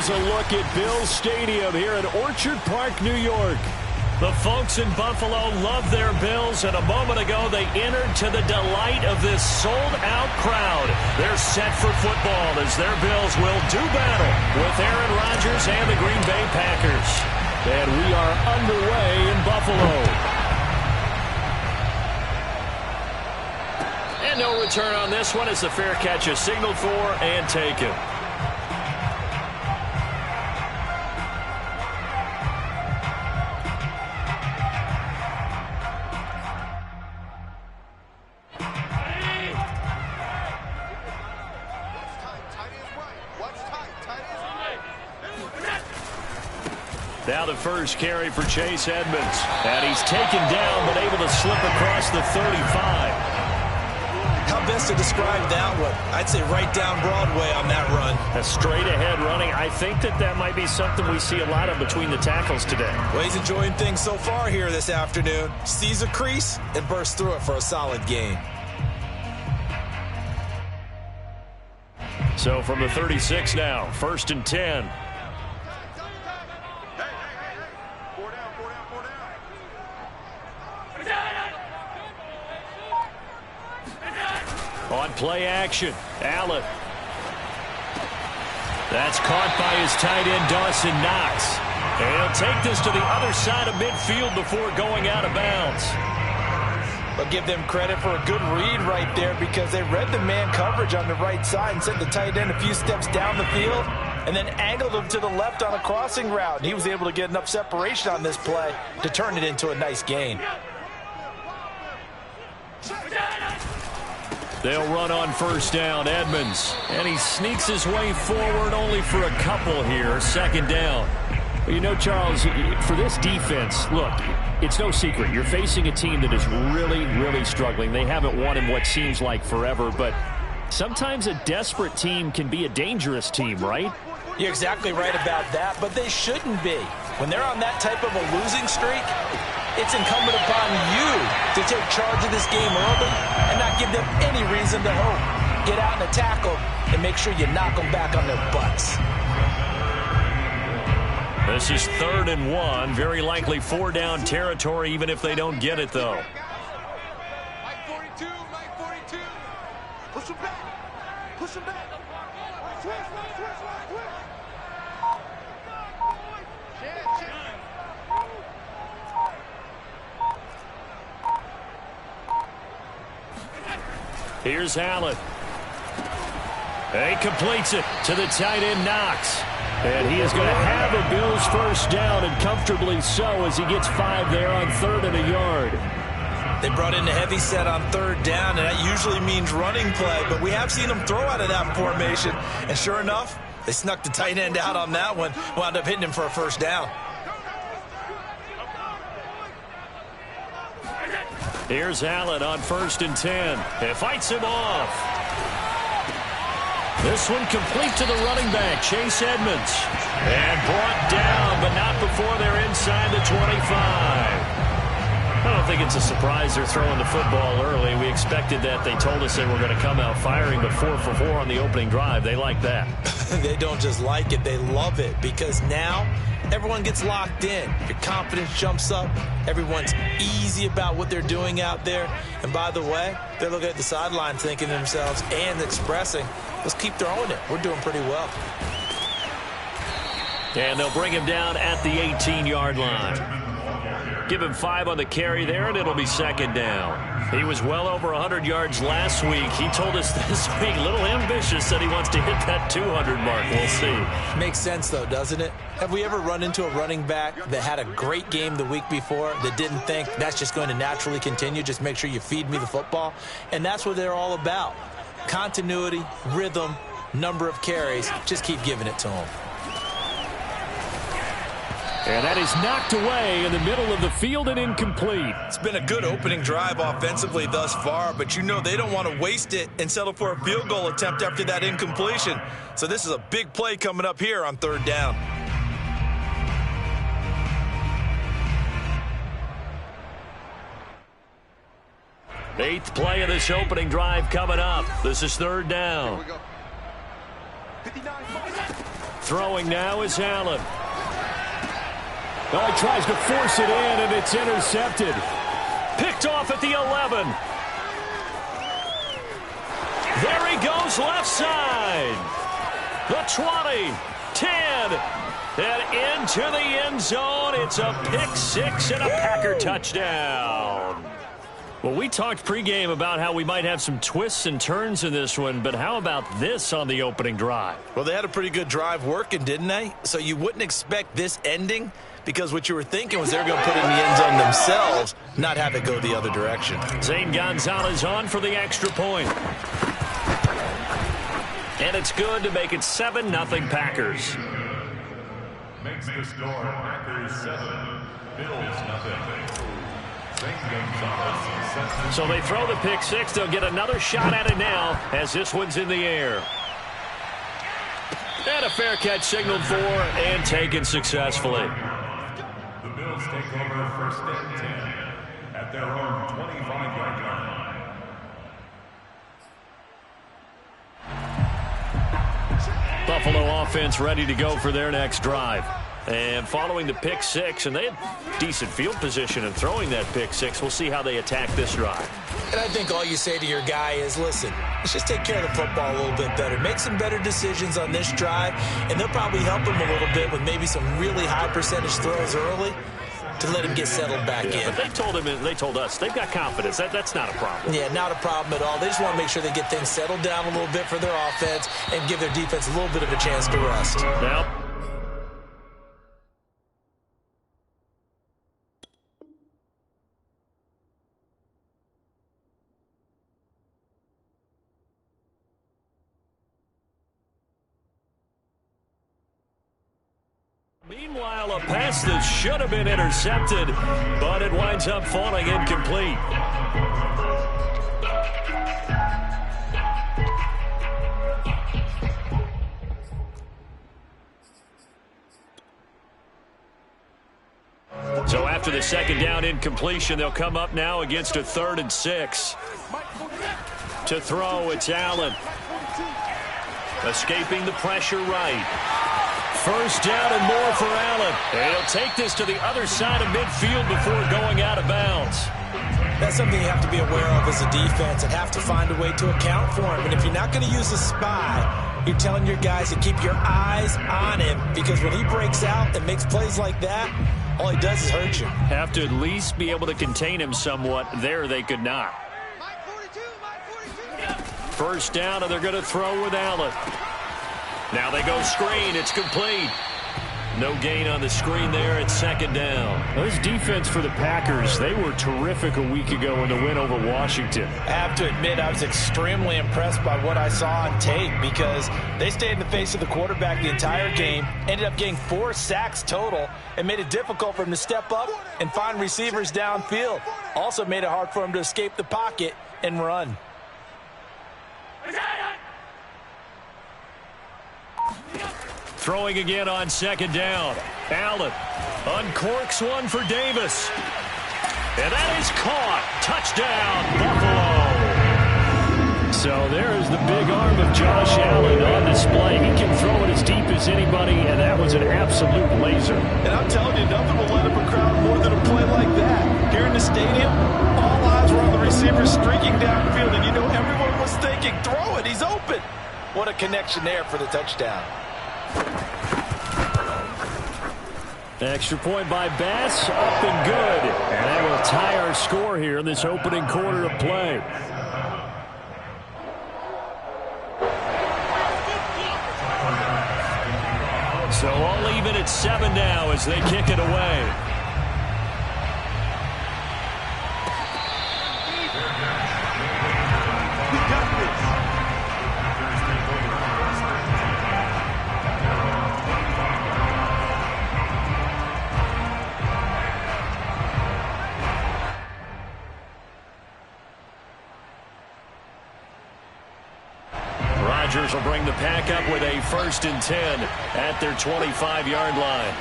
here's a look at Bills Stadium here in Orchard Park, New York. The folks in Buffalo love their Bills, and a moment ago they entered to the delight of this sold-out crowd. They're set for football as their Bills will do battle with Aaron Rodgers and the Green Bay Packers. And we are underway in Buffalo. And no return on this one as the fair catch is signaled for and taken. Now the first carry for Chase Edmonds. And he's taken down but able to slip across the 35. How best to describe that one? I'd say right down Broadway on that run. A straight ahead running. I think that might be something we see a lot of between the tackles today. Well, he's enjoying things so far here this afternoon. Sees a crease and bursts through it for a solid gain. So from the 36 now, 1st and 10. On play action, Allen. That's caught by his tight end, Dawson Knox. And he'll take this to the other side of midfield before going out of bounds. But give them credit for a good read right there because they read the man coverage on the right side and sent the tight end a few steps down the field and then angled him to the left on a crossing route. And he was able to get enough separation on this play to turn it into a nice gain. They'll run on first down, Edmonds. And he sneaks his way forward only for a couple here, 2nd down. Well, you know, Charles, for this defense, look, it's no secret. You're facing a team that is really, really struggling. They haven't won in what seems like forever, but sometimes a desperate team can be a dangerous team, right? You're exactly right about that, but they shouldn't be. When they're on that type of a losing streak, it's incumbent upon you to take charge of this game early and not give them any reason to hope. Get out and attack them and make sure you knock them back on their butts. This is 3rd and 1. Very likely 4-down territory, even if they don't get it, though. Mike 42, Mike 42. Push him back. Push him back. Switch. Here's Allen. He completes it to the tight end, Knox. And he is going to have a Bills first down, and comfortably so, as he gets 5 there on 3rd and a yard. They brought in a heavy set on 3rd down, and that usually means running play, but we have seen them throw out of that formation. And sure enough, they snuck the tight end out on that one, wound up hitting him for a first down. Here's Allen on 1st and 10. He fights him off. This one complete to the running back, Chase Edmonds. And brought down, but not before they're inside the 25. I don't think it's a surprise they're throwing the football early. We expected that. They told us they were going to come out firing, but 4 for 4 on the opening drive. They like that. They don't just like it, they love it, because now everyone gets locked in. Your confidence jumps up. Everyone's easy about what they're doing out there. And by the way, they're looking at the sideline thinking to themselves and expressing, let's keep throwing it. We're doing pretty well. And they'll bring him down at the 18-yard line. Give him 5 on the carry there, and it'll be 2nd down. He was well over 100 yards last week. He told us this week, a little ambitious, that he wants to hit that 200 mark. We'll see. Makes sense, though, doesn't it? Have we ever run into a running back that had a great game the week before that didn't think that's just going to naturally continue? Just make sure you feed me the football. And that's what they're all about. Continuity, rhythm, number of carries. Just keep giving it to them. And that is knocked away in the middle of the field and incomplete. It's been a good opening drive offensively thus far, but you know they don't want to waste it and settle for a field goal attempt after that incompletion. So this is a big play coming up here on 3rd down. Eighth play of this opening drive coming up. This is 3rd down. Throwing now is Allen. Well, he tries to force it in, and it's intercepted. Picked off at the 11. There he goes left side. The 20, 10, and into the end zone. It's a pick six and a Packer touchdown. Well, we talked pregame about how we might have some twists and turns in this one, but how about this on the opening drive? Well, they had a pretty good drive working, didn't they? So you wouldn't expect this ending, because what you were thinking was they were going to put it in the end zone themselves, not have it go the other direction. Zane Gonzalez on for the extra point. And it's good to make it 7-0 Packers. Makes the score Packers 7, Bills 0. So they throw the pick six. They'll get another shot at it now as this one's in the air. And a fair catch signaled for and taken successfully. The Bills take over first and 10 at their own 25-yard line. Buffalo offense ready to go for their next drive. And following the pick six, and they had decent field position in throwing that pick six. We'll see how they attack this drive. And I think all you say to your guy is, listen, let's just take care of the football a little bit better. Make some better decisions on this drive, and they'll probably help him a little bit with maybe some really high percentage throws early to let him get settled back in. But they told us they've got confidence. That's not a problem. Yeah, not a problem at all. They just want to make sure they get things settled down a little bit for their offense and give their defense a little bit of a chance to rest. Now, meanwhile, a pass that should have been intercepted, but it winds up falling incomplete. So after the second down incompletion, they'll come up now against a 3rd and 6. To throw, it's Allen. Escaping the pressure right. First down and more for Allen. And he'll take this to the other side of midfield before going out of bounds. That's something you have to be aware of as a defense and have to find a way to account for him. And if you're not going to use a spy, you're telling your guys to keep your eyes on him, because when he breaks out and makes plays like that, all he does is hurt you. Have to at least be able to contain him somewhat. There they could not. First down, and they're going to throw with Allen. Now they go screen. It's complete. No gain on the screen there. It's second down. This defense for the Packers, they were terrific a week ago in the win over Washington. I have to admit, I was extremely impressed by what I saw on tape, because they stayed in the face of the quarterback the entire game, ended up getting 4 sacks total, and made it difficult for him to step up and find receivers downfield. Also made it hard for him to escape the pocket and run. Throwing again on second down. Allen uncorks one for Davis. And that is caught. Touchdown, Buffalo. So there's the big arm of Josh Allen on display. He can throw it as deep as anybody, and that was an absolute laser. And I'm telling you, nothing will light up a crowd more than a play like that. Here in the stadium, all eyes were on the receiver streaking downfield, and you know everyone was thinking, throw it, he's open. What a connection there for the touchdown. Extra point by Bass, up and good. And that will tie our score here in this opening quarter of play. So all even at 7 now as they kick it away. Rodgers will bring the Pack up with a 1st and 10 at their 25-yard line.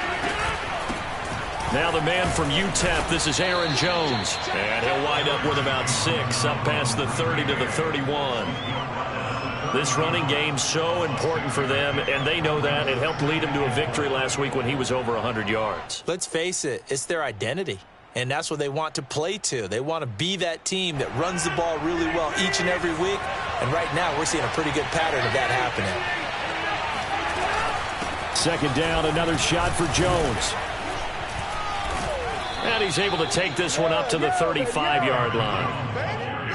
Now the man from UTEP, this is Aaron Jones. And he'll wind up with about 6 up past the 30 to the 31. This running game's so important for them, and they know that. It helped lead them to a victory last week when he was over 100 yards. Let's face it, it's their identity, and that's what they want to play to. They want to be that team that runs the ball really well each and every week, and right now we're seeing a pretty good pattern of that happening. Second down, another shot for Jones. And he's able to take this one up to the 35-yard line.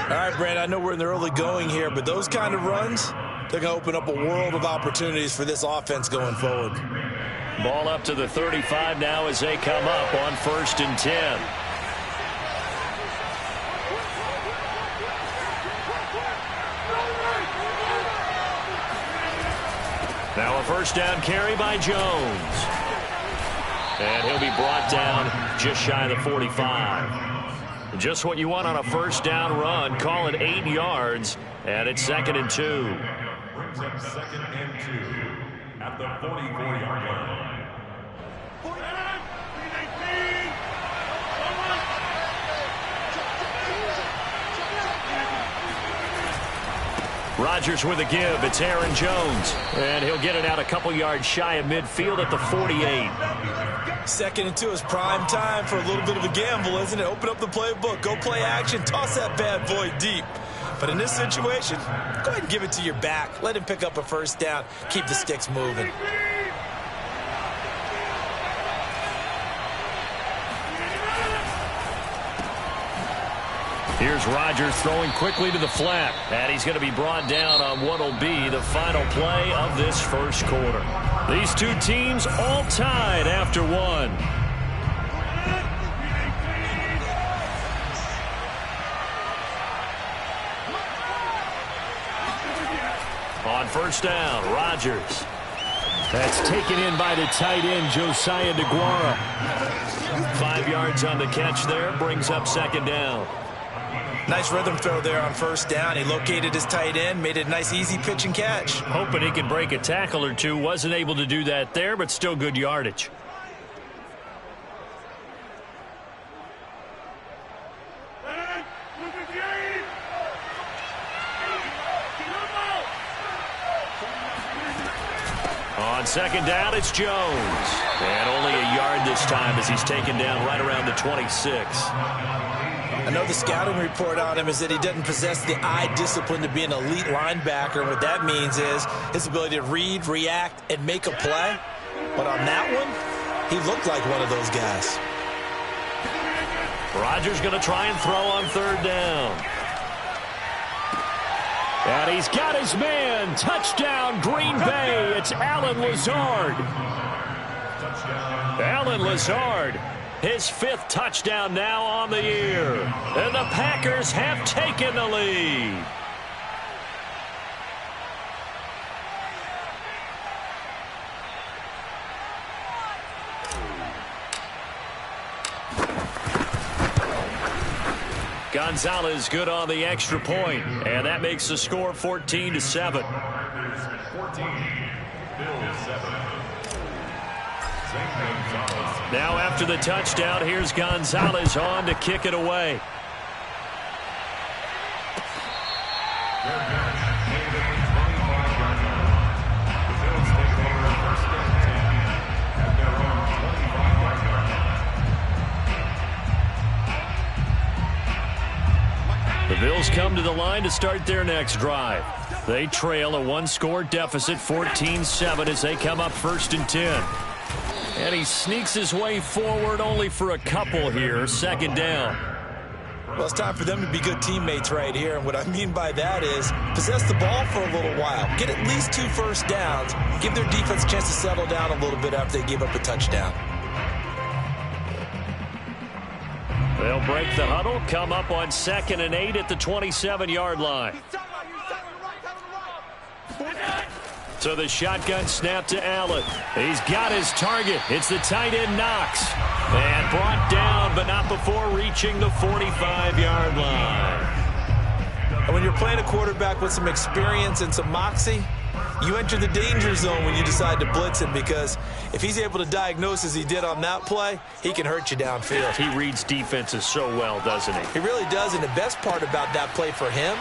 All right, Brand, I know we're in the early going here, but those kind of runs, they're going to open up a world of opportunities for this offense going forward. Ball up to the 35 now as they come up on 1st and 10. Now a first down carry by Jones. And he'll be brought down just shy of the 45. Just what you want on a first down run. Call it 8 yards, and it's 2nd and 2. Brings up 2nd and 2 at the 44-yard line. Rodgers with a give. It's Aaron Jones. And he'll get it out a couple yards shy of midfield at the 48. 2nd and 2 is prime time for a little bit of a gamble, isn't it? Open up the playbook. Go play action. Toss that bad boy deep. But in this situation, go ahead and give it to your back. Let him pick up a first down. Keep the sticks moving. Here's Rodgers throwing quickly to the flat. And he's going to be brought down on what will be the final play of this first quarter. These two teams all tied after one. On first down, Rodgers. That's taken in by the tight end, Josiah DeGuara. 5 yards on the catch there, brings up 2nd down. Nice rhythm throw there on first down. He located his tight end, made it a nice easy pitch and catch. Hoping he could break a tackle or two. Wasn't able to do that there, but still good yardage. On 2nd down, it's Jones. And only a yard this time as he's taken down right around the 26. I know the scouting report on him is that he doesn't possess the eye discipline to be an elite linebacker. And what that means is his ability to read, react, and make a play. But on that one, he looked like one of those guys. Rodgers going to try and throw on 3rd down. And he's got his man. Touchdown, Green Bay. It's Allen Lazard. Allen Lazard. His 5th touchdown now on the year. And the Packers have taken the lead. Gonzalez good on the extra point, and that makes the score 14-7. 14, Bills 7. Now after the touchdown, here's Gonzalez on to kick it away. The Bills come to the line to start their next drive. They trail a 1-score deficit, 14-7, as they come up 1st and 10. And he sneaks his way forward only for a couple here. 2nd down. Well, it's time for them to be good teammates right here. And what I mean by that is possess the ball for a little while. Get at least 2 first downs. Give their defense a chance to settle down a little bit after they give up a touchdown. They'll break the huddle, come up on 2nd and 8 at the 27-yard line. So the shotgun snap to Allen. He's got his target. It's the tight end Knox. And brought down, but not before reaching the 45-yard line. And when you're playing a quarterback with some experience and some moxie, you enter the danger zone when you decide to blitz him, because if he's able to diagnose as he did on that play, he can hurt you downfield. He reads defenses so well, doesn't he? He really does, and the best part about that play for him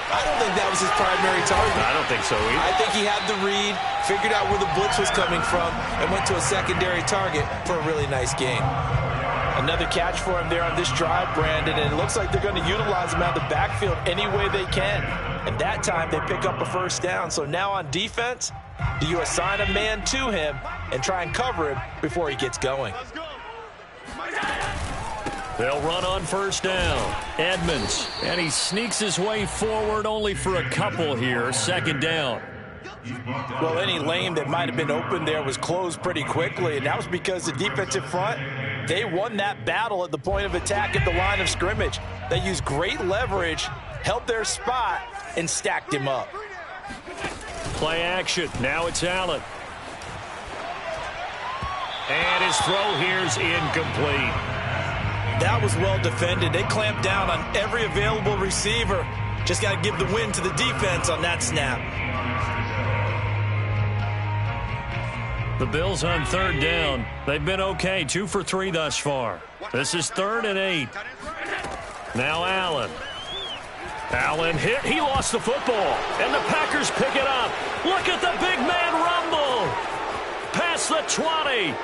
I don't think that was his primary target. I don't think so either. I think he had the read, figured out where the blitz was coming from, and went to a secondary target for a really nice game. Another catch for him there on this drive, Brandon, and it looks like they're going to utilize him out of the backfield any way they can. And that time they pick up a first down. So now on defense, do you assign a man to him and try and cover him before he gets going? They'll run on first down. Edmonds, and he sneaks his way forward only for a couple here. Second down. Well, any lane that might have been open there was closed pretty quickly, and that was because the defensive front, they won that battle at the point of attack at the line of scrimmage. They used great leverage, held their spot, and stacked him up. Play action. Now it's Allen. And his throw here's incomplete. That was well defended. They clamped down on every available receiver. Just got to give the win to the defense on that snap. The Bills on third down. They've been okay, 2 for 3 thus far. This is 3rd and 8. Now Allen. Allen hit. He lost the football. And the Packers pick it up. Look at the big man rumble. Past the 20.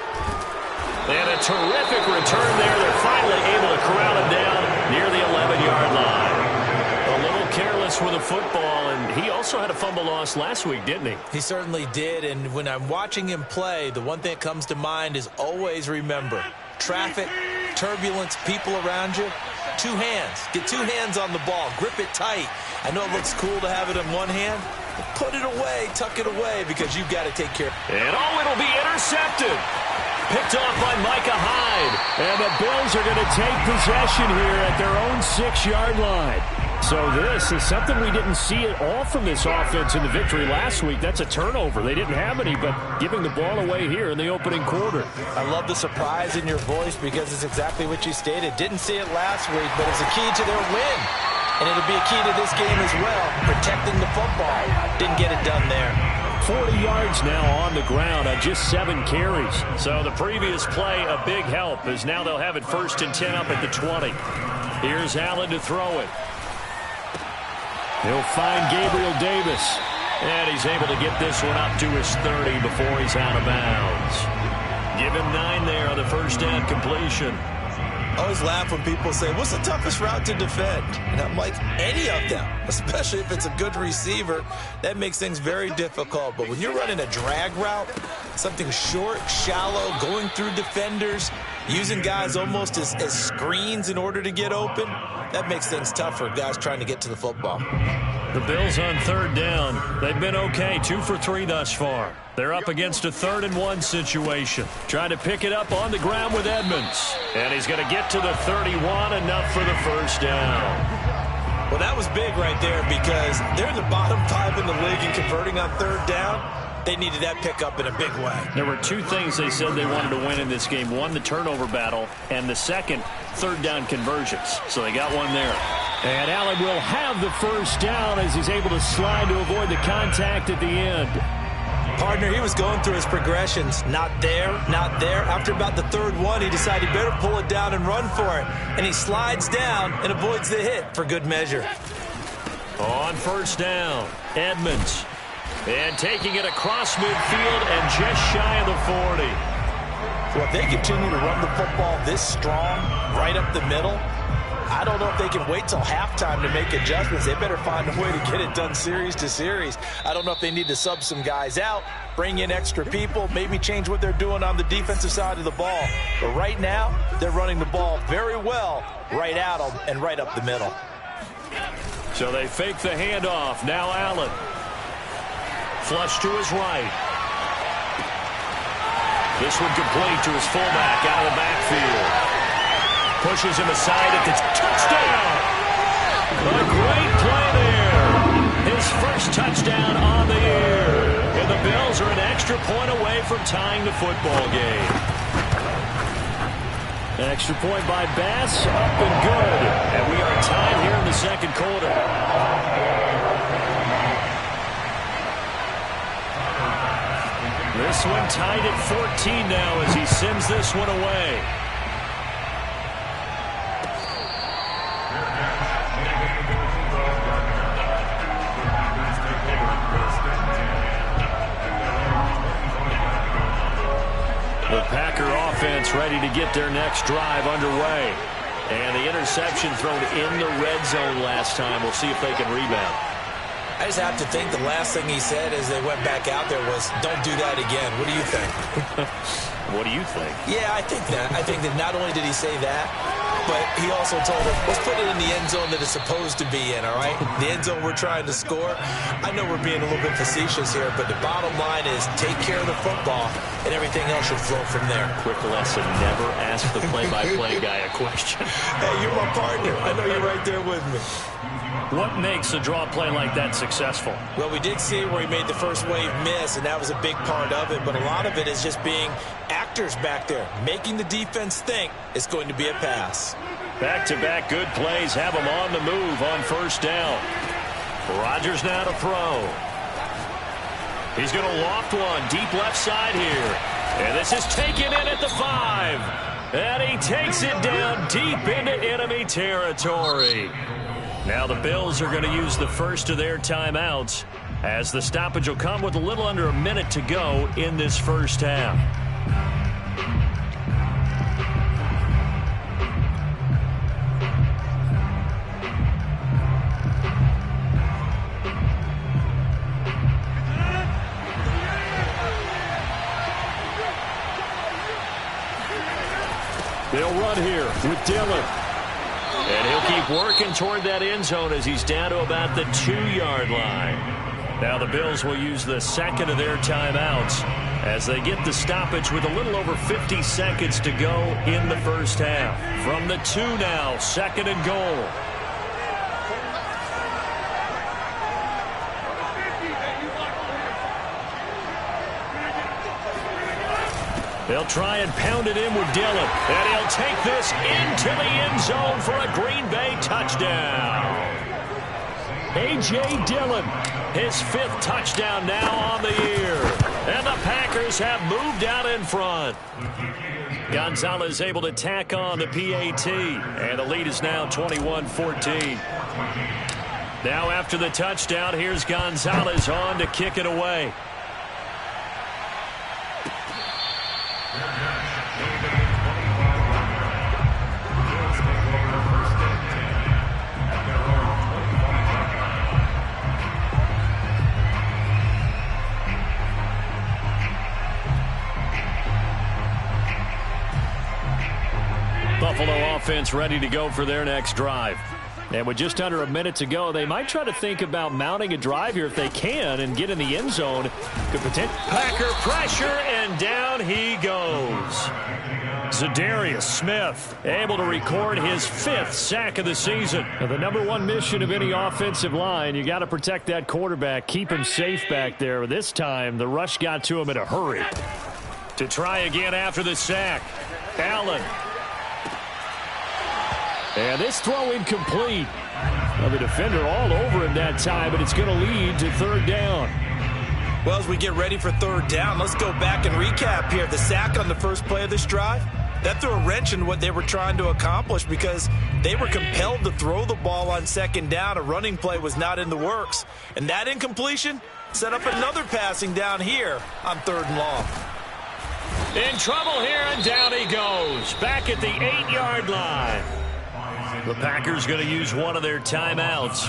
And a terrific return there. They're finally able to corral him down near the 11-yard line. A little careless with the football, and he also had a fumble loss last week, didn't he? He certainly did, and when I'm watching him play, the one thing that comes to mind is always remember, traffic, turbulence, people around you, 2 hands. Get 2 hands on the ball. Grip it tight. I know it looks cool to have it in one hand, but put it away, tuck it away, because you've got to take care of it. And it'll be intercepted. Picked off by Micah Hyde. And the Bills are going to take possession here at their own 6-yard line. So this is something we didn't see at all from this offense in the victory last week. That's a turnover. They didn't have any, but giving the ball away here in the opening quarter. I love the surprise in your voice because it's exactly what you stated. Didn't see it last week, but it's a key to their win. And it'll be a key to this game as well, protecting the football. Didn't get it done there. 40 yards now on the ground on just 7 carries. So the previous play, a big help, as now they'll have it 1st and 10 up at the 20. Here's Allen to throw it. He'll find Gabriel Davis. And he's able to get this one up to his 30 before he's out of bounds. Give him 9 there on the first down completion. I always laugh when people say, what's the toughest route to defend? And I'm like, any of them, especially if it's a good receiver. That makes things very difficult. But when you're running a drag route, something short, shallow, going through defenders, using guys almost as screens in order to get open, that makes things tough for guys trying to get to the football. The Bills on third down. They've been okay, 2 for 3 thus far. They're up against a 3rd and 1 situation. Trying to pick it up on the ground with Edmonds. And he's going to get to the 31, enough for the first down. Well, that was big right there because they're in the bottom 5 in the league in converting on third down. They needed that pickup in a big way. There were 2 things they said they wanted to win in this game. One, the turnover battle, and the second, third down conversions. So they got one there. And Allen will have the first down as he's able to slide to avoid the contact at the end. Partner, he was going through his progressions. Not there, not there. After about the 3rd one, he decided he better pull it down and run for it. And he slides down and avoids the hit for good measure. On first down, Edmonds. And taking it across midfield and just shy of the 40. Well, if they continue to run the football this strong, right up the middle, I don't know if they can wait till halftime to make adjustments. They better find a way to get it done series to series. I don't know if they need to sub some guys out, bring in extra people, maybe change what they're doing on the defensive side of the ball. But right now, they're running the ball very well right at them and right up the middle. So they fake the handoff. Now Allen. Flush to his right. This one complete to his fullback out of the backfield. Pushes him aside at the touchdown. A great play there. His first touchdown on the year. And the Bills are an extra point away from tying the football game. An extra point by Bass, up and good. And we are tied here in the second quarter. This one tied at 14 now as he sends this one away. The Packer offense ready to get their next drive underway. And the interception thrown in the red zone last time. We'll see if they can rebound. I just have to think the last thing he said as they went back out there was, don't do that again. What do you think? What do you think? Yeah, I think that. I think that not only did he say that, but he also told them, let's put it in the end zone that it's supposed to be in, all right? The end zone we're trying to score. I know we're being a little bit facetious here, but the bottom line is take care of the football, and everything else should flow from there. Quick lesson, never ask the play-by-play guy a question. Hey, you're my partner. I know you're right there with me. What makes a draw play like that successful? Well, we did see where he made the first wave miss, and that was a big part of it, but a lot of it is just being actors back there, making the defense think it's going to be a pass. Back-to-back good plays have him on the move on first down. Rodgers now to throw. He's going to loft one deep left side here. And this is taken in at the 5. And he takes it down deep into enemy territory. Now the Bills are going to use the first of their timeouts as the stoppage will come with a little under a minute to go in this first half. They'll run here with Dillon. And he'll keep working toward that end zone as he's down to about the 2-yard line. Now the Bills will use the second of their timeouts as they get the stoppage with a little over 50 seconds to go in the first half. From the 2 now, second and goal. They'll try and pound it in with Dillon. And he'll take this into the end zone for a Green Bay touchdown. A.J. Dillon, his 5th touchdown now on the year. And the Packers have moved out in front. Gonzalez able to tack on the PAT. And the lead is now 21-14. Now after the touchdown, here's Gonzalez on to kick it away. Buffalo offense ready to go for their next drive. And with just under a minute to go, they might try to think about mounting a drive here if they can and get in the end zone. Could potentially Packer pressure, and down he goes. Za'Darius Smith able to record his 5th sack of the season. Now, the #1 mission of any offensive line, you got to protect that quarterback, keep him safe back there. This time, the rush got to him in a hurry. To try again after the sack, Allen. And this throw incomplete. Well, the defender all over him that time, but it's going to lead to 3rd down. Well, as we get ready for 3rd down, let's go back and recap here. The sack on the first play of this drive, that threw a wrench in what they were trying to accomplish because they were compelled to throw the ball on 2nd down. A running play was not in the works. And that incompletion set up another passing down here on 3rd and long. In trouble here, and down he goes. Back at the 8-yard line. The Packers going to use one of their timeouts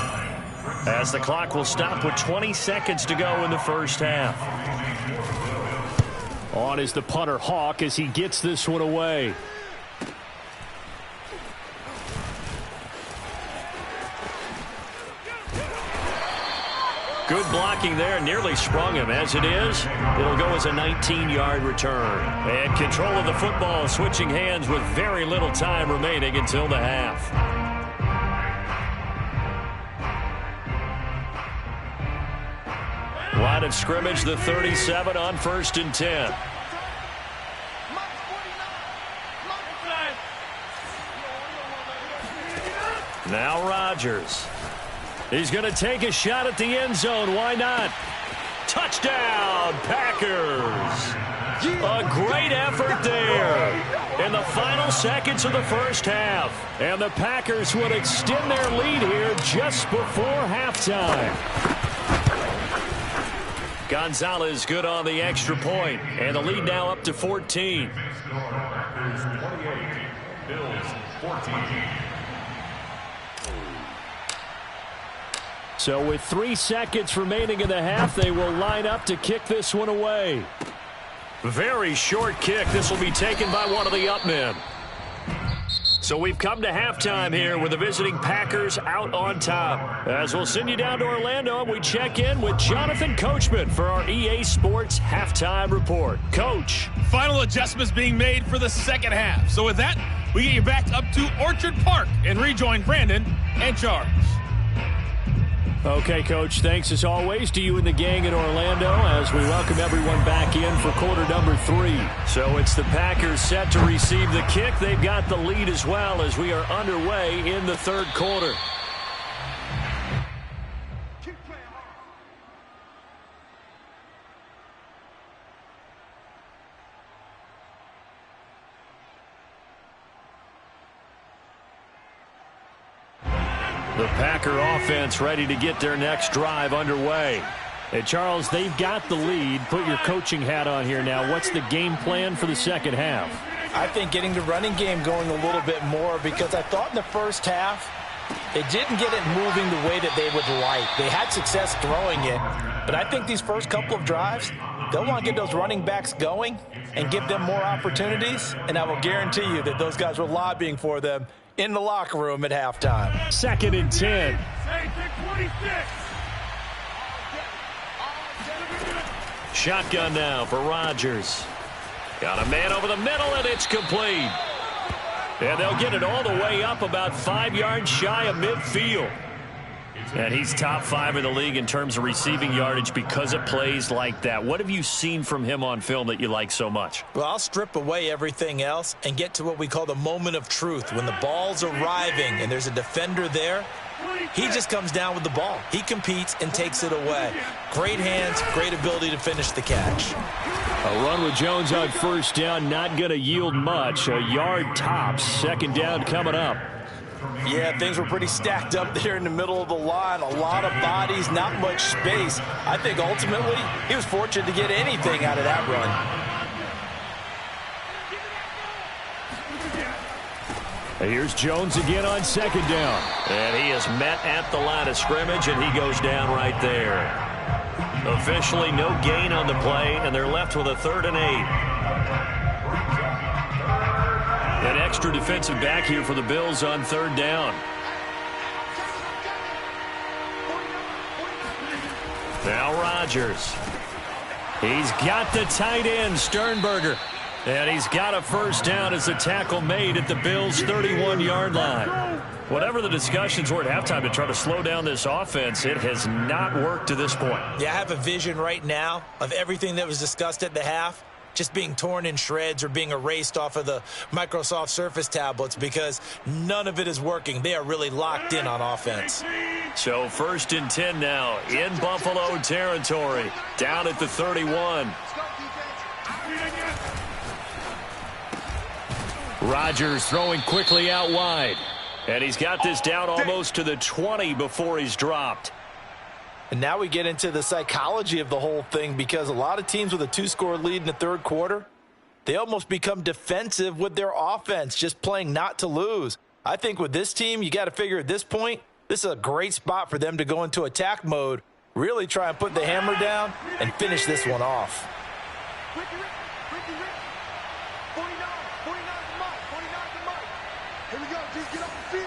as the clock will stop with 20 seconds to go in the first half. On is the punter Hawk as he gets this one away. Good blocking there, nearly sprung him. As it is, it'll go as a 19-yard return. And control of the football switching hands with very little time remaining until the half. Line of scrimmage, the 37 on 1st and 10. Now Rodgers. He's going to take a shot at the end zone. Why not? Touchdown, Packers. A great effort there in the final seconds of the first half. And the Packers would extend their lead here just before halftime. Gonzalez good on the extra point, and the lead now up to 14. Packers 28, Bills 14. So with 3 seconds remaining in the half, they will line up to kick this one away. Very short kick. This will be taken by one of the up men. So we've come to halftime here with the visiting Packers out on top. As we'll send you down to Orlando, we check in with Jonathan Coachman for our EA Sports Halftime Report. Coach. Final adjustments being made for the second half. So with that, we get you back up to Orchard Park and rejoin Brandon and Charles. Okay, Coach, thanks as always to you and the gang in Orlando as we welcome everyone back in for quarter number 3. So it's the Packers set to receive the kick. They've got the lead as well as we are underway in the third quarter. The Packer offense ready to get their next drive underway. And Charles, they've got the lead. Put your coaching hat on here now. What's the game plan for the second half? I think getting the running game going a little bit more because I thought in the first half they didn't get it moving the way that they would like. They had success throwing it, but I think these first couple of drives, they'll want to get those running backs going and give them more opportunities, and I will guarantee you that those guys were lobbying for them in the locker room at halftime. 2nd and 10. Shotgun now for Rodgers. Got a man over the middle, and it's complete. And they'll get it all the way up about 5 yards shy of midfield. And he's top 5 in the league in terms of receiving yardage because of plays like that. What have you seen from him on film that you like so much? Well, I'll strip away everything else and get to what we call the moment of truth. When the ball's arriving and there's a defender there, he just comes down with the ball. He competes and takes it away. Great hands, great ability to finish the catch. A run with Jones on first down, not going to yield much. A yard tops. Second down coming up. Yeah, things were pretty stacked up there in the middle of the line. A lot of bodies, not much space. I think ultimately he was fortunate to get anything out of that run. Here's Jones again on second down. And he is met at the line of scrimmage, and he goes down right there. Officially no gain on the play, and they're left with a 3rd and 8. An extra defensive back here for the Bills on 3rd down. Now Rodgers. He's got the tight end, Sternberger. And he's got a first down as the tackle made at the Bills' 31-yard line. Whatever the discussions were at halftime to try to slow down this offense, it has not worked to this point. Yeah, I have a vision right now of everything that was discussed at the half just being torn in shreds or being erased off of the Microsoft Surface tablets because none of it is working. They are really locked in on offense. So 1st and 10 now in Buffalo territory, down at the 31. Rodgers throwing quickly out wide. And he's got this down almost to the 20 before he's dropped. And now we get into the psychology of the whole thing because a lot of teams with a 2-score lead in the third quarter, they almost become defensive with their offense, just playing not to lose. I think with this team, you got to figure at this point, this is a great spot for them to go into attack mode, really try and put the hammer down and finish this one off. Here we go, just get off the field.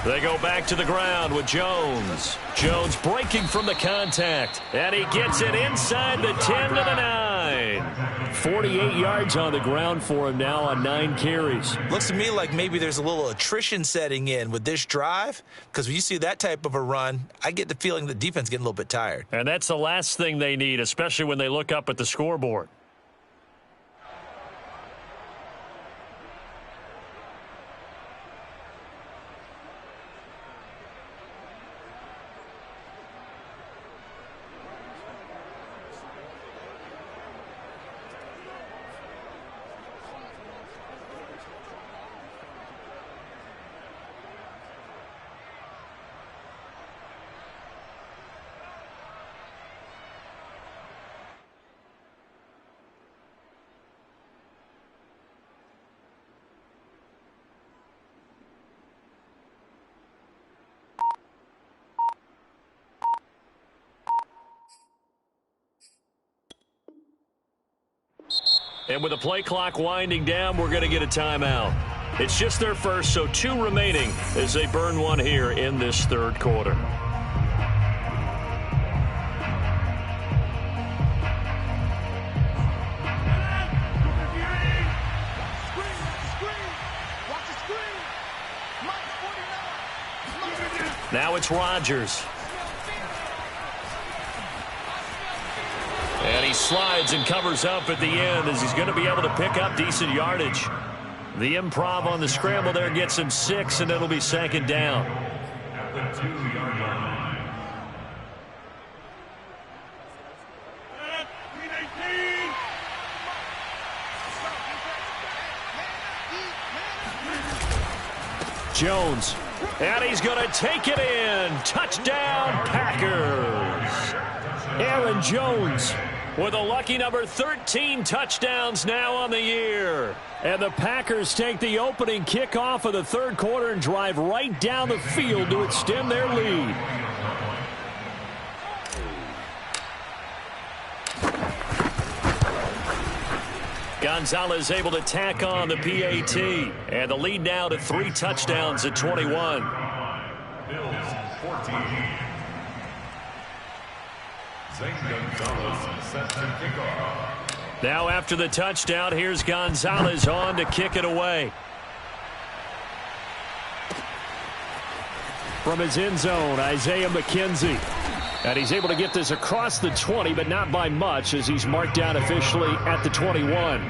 They go back to the ground with Jones. Jones breaking from the contact. And he gets it inside the 10 to the 9. 48 yards on the ground for him now on 9 carries. Looks to me like maybe there's a little attrition setting in with this drive because when you see that type of a run, I get the feeling the defense getting a little bit tired. And that's the last thing they need, especially when they look up at the scoreboard. And with the play clock winding down, we're going to get a timeout. It's just their first, so 2 remaining as they burn one here in this third quarter. Now it's Rodgers. And he slides and covers up at the end as he's going to be able to pick up decent yardage. The improv on the scramble there gets him 6, and it'll be 2nd down. At the 2-yard line. Jones. And he's going to take it in. Touchdown, Packers. Aaron Jones with a lucky number 13 touchdowns now on the year. And the Packers take the opening kickoff of the third quarter and drive right down the field to extend their lead. Gonzalez able to tack on the PAT. And the lead now to 3 touchdowns at 21. Bills 14. Zane Gonzalez set to kick off. Now after the touchdown, here's Gonzalez on to kick it away. From his end zone, Isaiah McKenzie. And he's able to get this across the 20, but not by much, as he's marked down officially at the 21.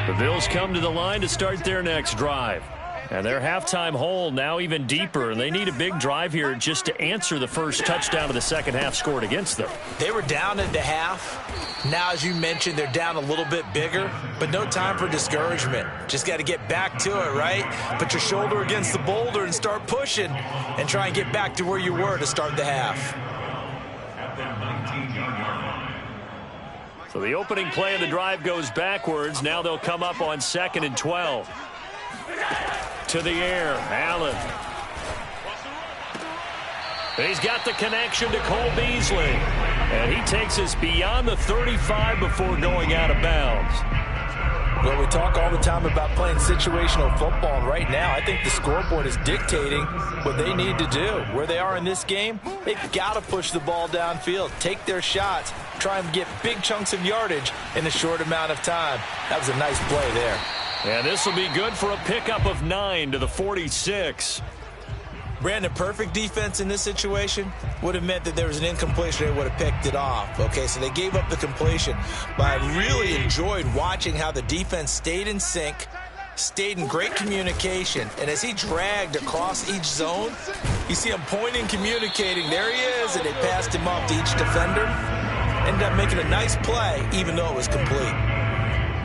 The Bills come to the line to start their next drive. And their halftime hole now even deeper, and they need a big drive here just to answer the first touchdown of the second half scored against them. They were down at the half. Now, as you mentioned, they're down a little bit bigger, but no time for discouragement. Just got to get back to it, right? Put your shoulder against the boulder and start pushing and try and get back to where you were to start the half. At the 19-yard line. So the opening play of the drive goes backwards. Now they'll come up on 2nd and 12. To the air, Allen. He's got the connection to Cole Beasley. And he takes us beyond the 35 before going out of bounds. Well, we talk all the time about playing situational football, and right now I think the scoreboard is dictating what they need to do. Where they are in this game, they've got to push the ball downfield, take their shots, try and get big chunks of yardage in a short amount of time. That was a nice play there. And this will be good for a pickup of 9 to the 46. Brandon, perfect defense in this situation would have meant that there was an incompletion. They would have picked it off. Okay, so they gave up the completion. But I really enjoyed watching how the defense stayed in sync, stayed in great communication. And as he dragged across each zone, you see him pointing, communicating. There he is, and they passed him off to each defender. Ended up making a nice play, even though it was complete.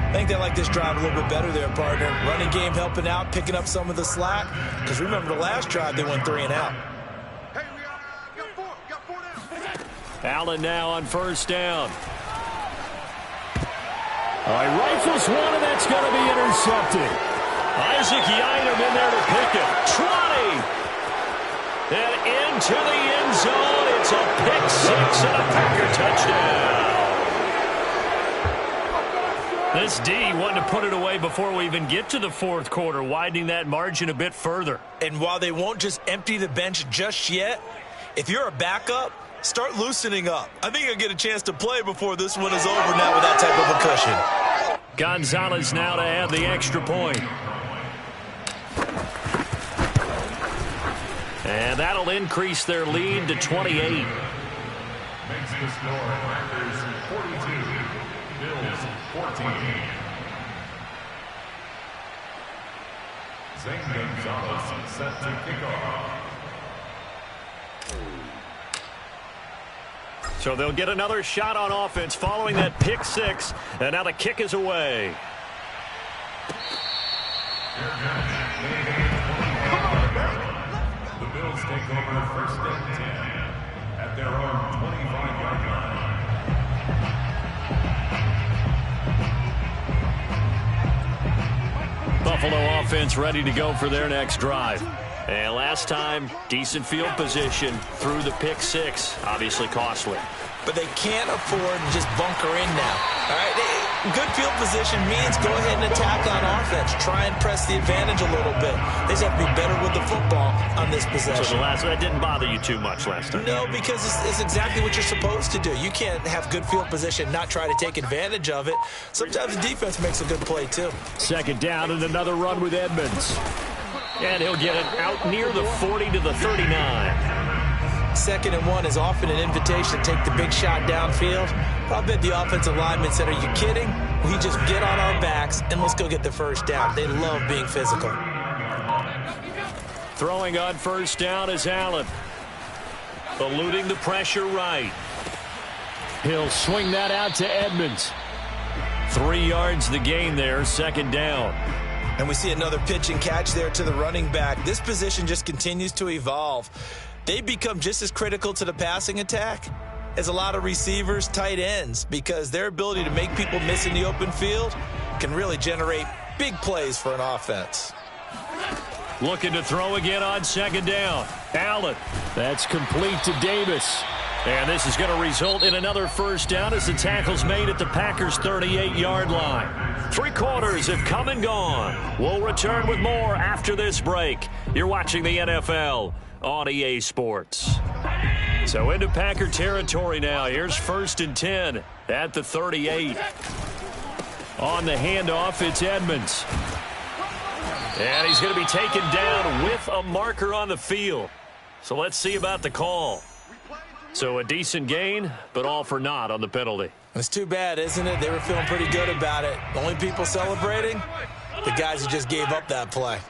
I think they like this drive a little bit better there, partner. Running game helping out, picking up some of the slack. Because remember the last drive, they went 3 and out. Hey, we got four down. Allen now on first down. All right, rifles one, and that's going to be intercepted. Isaac Yiadom in there to pick it. 20. And into the end zone. It's a pick 6 and a Packer touchdown. This D wanted to put it away before we even get to the fourth quarter, widening that margin a bit further. And while they won't just empty the bench just yet, if you're a backup, start loosening up. I think you'll get a chance to play before this one is over now with that type of a cushion. Gonzalez now to add the extra point. And that'll increase their lead to 28. Makes the score Packers 42, Bills 14. Zane Gonzalez set to kick off. So they'll get another shot on offense following that pick 6, and now the kick is away. The Bills take over first and 10 at their own 25-yard line. Buffalo offense ready to go for their next drive. And last time, decent field position through the pick six. Obviously costly. But they can't afford to just bunker in now. All right, good field position means go ahead and attack on offense. Try and press the advantage a little bit. They just have to be better with the football on this possession. So that didn't bother you too much last time? No, because it's exactly what you're supposed to do. You can't have good field position, not try to take advantage of it. Sometimes the defense makes a good play, too. Second down and another run with Edmonds. And he'll get it out near the 40 to the 39. 2nd and 1 is often an invitation to take the big shot downfield. I bet the offensive lineman said, are you kidding? We just get on our backs and let's go get the first down. They love being physical. Throwing on first down is Allen. Eluding the pressure right. He'll swing that out to Edmonds. 3 yards the gain there, 2nd down. And we see another pitch and catch there to the running back. This position just continues to evolve. They become just as critical to the passing attack as a lot of receivers, tight ends, because their ability to make people miss in the open field can really generate big plays for an offense. Looking to throw again on 2nd down. Allen. That's complete to Davis. And this is going to result in another first down as the tackle's made at the Packers' 38-yard line. 3 quarters have come and gone. We'll return with more after this break. You're watching the NFL on EA Sports. So into Packer territory now. Here's 1st and 10 at the 38. On the handoff, it's Edmonds. And he's going to be taken down with a marker on the field. So let's see about the call. So a decent gain, but all for naught on the penalty. It's too bad, isn't it? They were feeling pretty good about it. The only people celebrating, the guys who just gave up that play.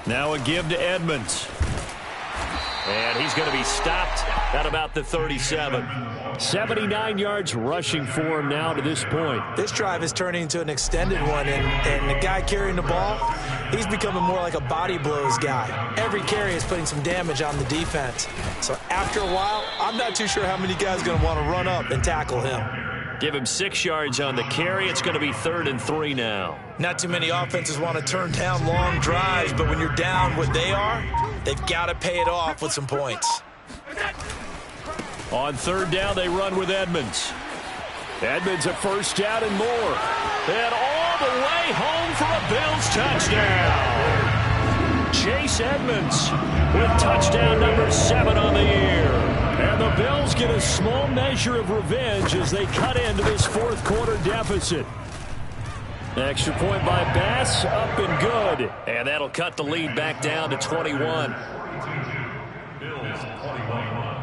Now a give to Edmonds. And he's going to be stopped at about the 37. 79 yards rushing for him now to this point. This drive is turning into an extended one, and the guy carrying the ball, he's becoming more like a body blows guy. Every carry is putting some damage on the defense. So after a while, I'm not too sure how many guys are going to want to run up and tackle him. Give him 6 yards on the carry. It's going to be 3rd and 3 now. Not too many offenses want to turn down long drives, but when you're down what they are, they've got to pay it off with some points. On 3rd down, they run with Edmonds. Edmonds a first down and more. And all the way home for a Bills touchdown. Chase Edmonds with touchdown number 7 on the year. And the Bills get a small measure of revenge as they cut into this 4th quarter deficit. Extra point by Bass, up and good. And that'll cut the lead back down to 21. Bills 21.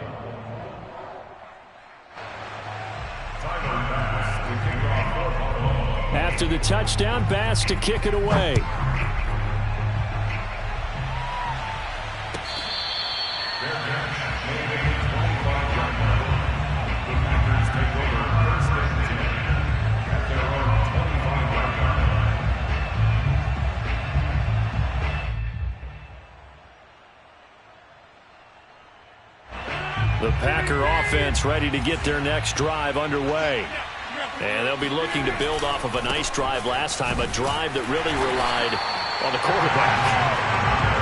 After the touchdown, Bass to kick it away. The Packer offense ready to get their next drive underway. And they'll be looking to build off of a nice drive last time, a drive that really relied on the quarterback.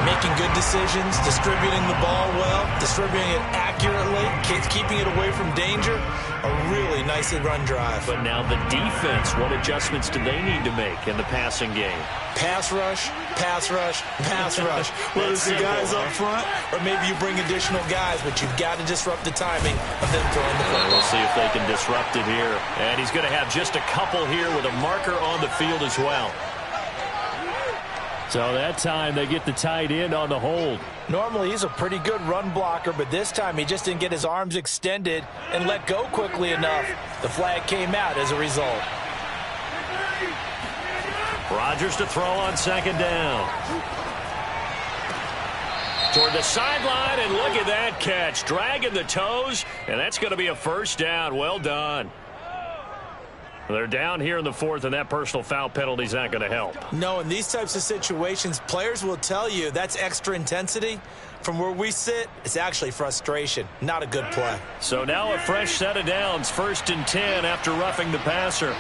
Making good decisions, distributing the ball well, distributing it accurately, keeping it away from danger. A really nicely run drive. But now the defense, what adjustments do they need to make in the passing game? Pass rush, pass rush, pass rush. Whether it's the guys up front or maybe you bring additional guys, but you've got to disrupt the timing of them throwing the football. We'll see if they can disrupt it here. And he's going to have just a couple here with a marker on the field as well. So that time they get the tight end on the hold. Normally he's a pretty good run blocker, but this time he just didn't get his arms extended and let go quickly enough. The flag came out as a result. Rodgers to throw on 2nd down. Toward the sideline, and look at that catch. Dragging the toes, and that's going to be a first down. Well done. They're down here in the 4th, and that personal foul penalty is not going to help. No, in these types of situations, players will tell you that's extra intensity. From where we sit, it's actually frustration. Not a good play. So now a fresh set of downs. 1st and 10 after roughing the passer.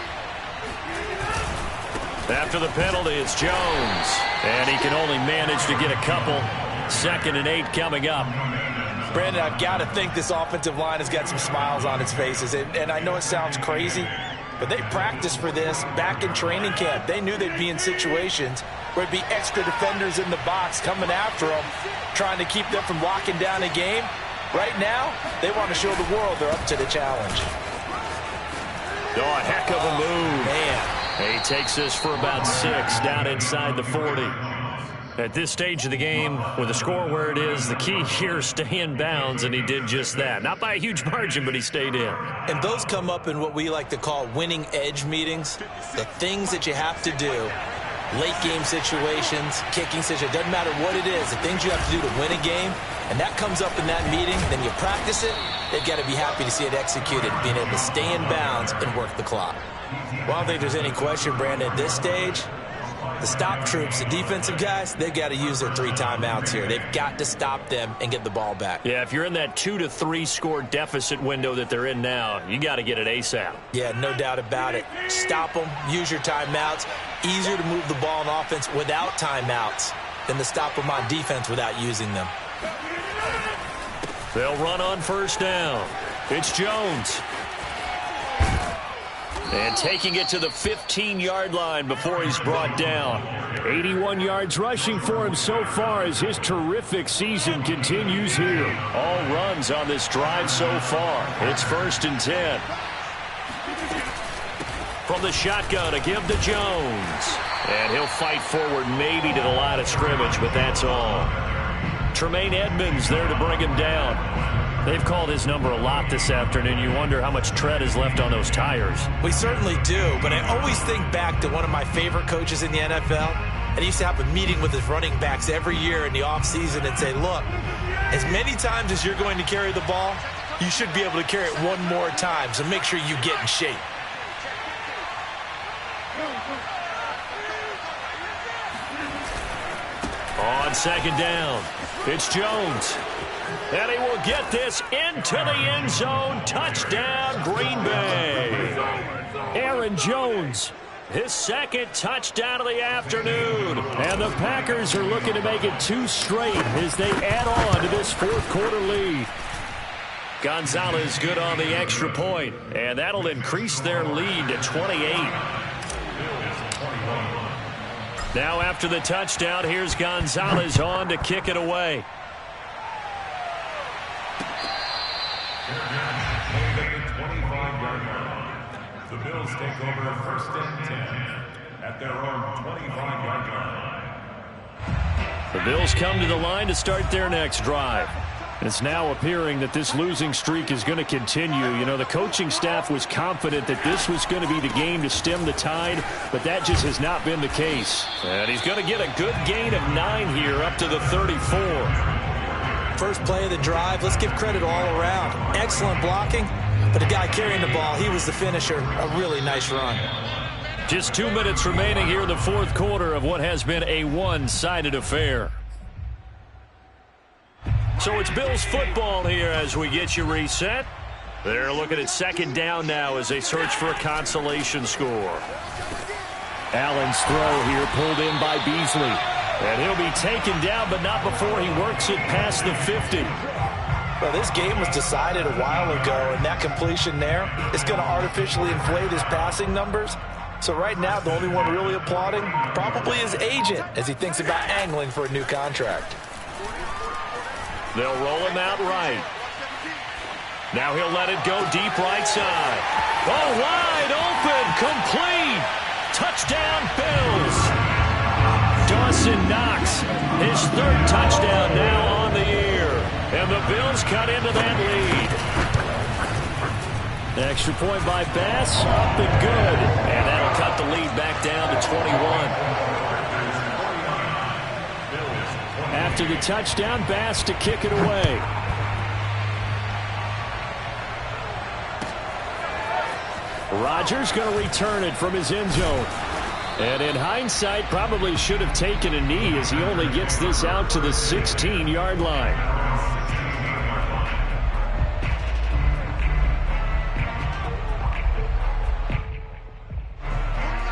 After the penalty, it's Jones. And he can only manage to get a couple. 2nd and 8 coming up. Brandon, I've got to think this offensive line has got some smiles on its faces. And I know it sounds crazy, but they practiced for this back in training camp. They knew they'd be in situations where it'd be extra defenders in the box coming after them, trying to keep them from locking down a game. Right now, they want to show the world they're up to the challenge. Oh, a heck of a move. Man. He takes this for about 6 down inside the 40. At this stage of the game, with the score where it is, the key here is stay in bounds, and he did just that. Not by a huge margin, but he stayed in. And those come up in what we like to call winning edge meetings. The things that you have to do, late game situations, kicking situations, doesn't matter what it is, the things you have to do to win a game, and that comes up in that meeting, then you practice it, they've got to be happy to see it executed, being able to stay in bounds and work the clock. Well, I don't think there's any question, Brandon, at this stage, the stop troops, the defensive guys, they've got to use their 3 timeouts here. They've got to stop them and get the ball back. Yeah, if you're in that 2 to 3 score deficit window that they're in now, you got to get it ASAP. Yeah, no doubt about it. Stop them, use your timeouts. Easier to move the ball on offense without timeouts than to stop them on defense without using them. They'll run on 1st down. It's Jones. And taking it to the 15-yard line before he's brought down. 81 yards rushing for him so far as his terrific season continues here. All runs on this drive so far. It's 1st and 10. From the shotgun, a give to Jones. And he'll fight forward maybe to the line of scrimmage, but that's all. Tremaine Edmonds there to bring him down. They've called his number a lot this afternoon. You wonder how much tread is left on those tires. We certainly do, but I always think back to one of my favorite coaches in the NFL. And he used to have a meeting with his running backs every year in the offseason and say, look, as many times as you're going to carry the ball, you should be able to carry it one more time, so make sure you get in shape. On 2nd down, it's Jones. And he will get this into the end zone. Touchdown, Green Bay. Aaron Jones, his 2nd touchdown of the afternoon. And the Packers are looking to make it 2 straight as they add on to this 4th quarter lead. Gonzalez good on the extra point, and that'll increase their lead to 28. Now after the touchdown, here's Gonzalez on to kick it away. The Bills take over 1st and 10 at their own 25-yard line. The Bills come to the line to start their next drive. It's now appearing that this losing streak is going to continue. You know, the coaching staff was confident that this was going to be the game to stem the tide, but that just has not been the case. And he's going to get a good gain of 9 here up to the 34. First play of the drive, let's give credit all around. Excellent blocking, but the guy carrying the ball, he was the finisher. A really nice run. Just 2 minutes remaining here in the 4th quarter of what has been a one-sided affair. So it's Bills football here as we get you reset. They're looking at 2nd down now as they search for a consolation score. Allen's throw here pulled in by Beasley. And he'll be taken down, but not before he works it past the 50. Well, this game was decided a while ago, and that completion there is going to artificially inflate his passing numbers. So right now, the only one really applauding probably his agent as he thinks about angling for a new contract. They'll roll him out right. Now he'll let it go deep right side. Oh, wide open, complete. Touchdown, Bills. Dawson Knox, his 3rd touchdown now on the year. And the Bills cut into that lead. Extra point by Bass, up and good. And that'll cut the lead back down to 21. After the touchdown, Bass to kick it away. Rodgers going to return it from his end zone. And in hindsight, probably should have taken a knee as he only gets this out to the 16-yard line.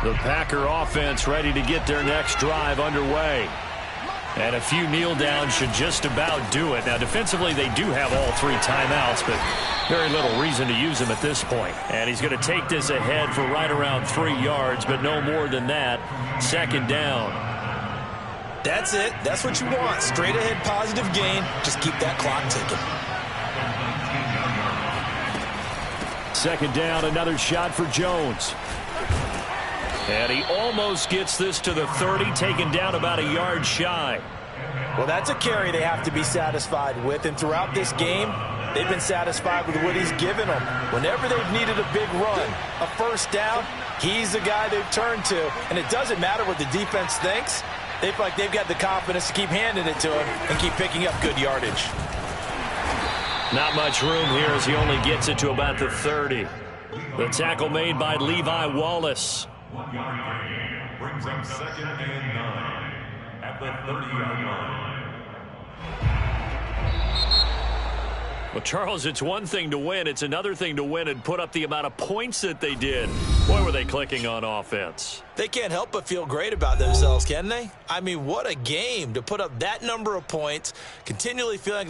The Packer offense ready to get their next drive underway. And a few kneel downs should just about do it. Now, defensively, they do have all 3 timeouts, but very little reason to use them at this point. And he's going to take this ahead for right around 3 yards, but no more than that. 2nd down. That's it. That's what you want. Straight ahead positive gain. Just keep that clock ticking. 2nd down, another shot for Jones. And he almost gets this to the 30, taken down about a yard shy. Well, that's a carry they have to be satisfied with. And throughout this game, they've been satisfied with what he's given them. Whenever they've needed a big run, a 1st down, he's the guy they've turned to. And it doesn't matter what the defense thinks. They feel like they've got the confidence to keep handing it to him and keep picking up good yardage. Not much room here as he only gets it to about the 30. The tackle made by Levi Wallace. 1 yard gain brings up 2nd and 9 at the 30-yard line. Well, Charles, it's one thing to win. It's another thing to win and put up the amount of points that they did. Boy, were they clicking on offense. They can't help but feel great about themselves, can they? I mean, what a game to put up that number of points, continually feeling